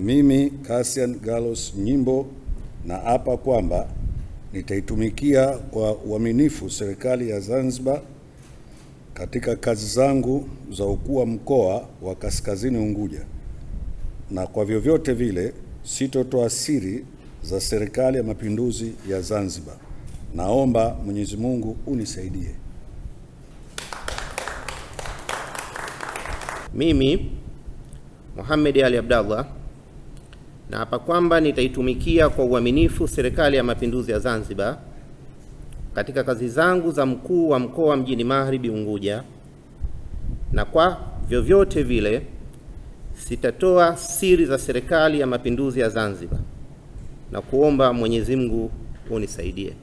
Mimi Cassian Gallus Nyimbo naapa kwamba nitaitumikia kwa uaminifu serikali ya Zanzibar katika kazi zangu za ukuu wa mkoa wa Kaskazini Unguja, na kwa vyovyote vile sitotoa siri za Serikali ya Mapinduzi ya Zanzibar. Naomba Mwenyezi Mungu unisaidie. Mimi Mohamed Ali Abdallah naapa kwamba nitaitumikia kwa uaminifu Serikali ya Mapinduzi ya Zanzibar katika kazi zangu za mkuu wa mkoa mjini Magharibi Unguja, na kwa vyovyote vile sitatoa siri za Serikali ya Mapinduzi ya Zanzibar, na kuomba Mwenyezi Mungu unisaidie.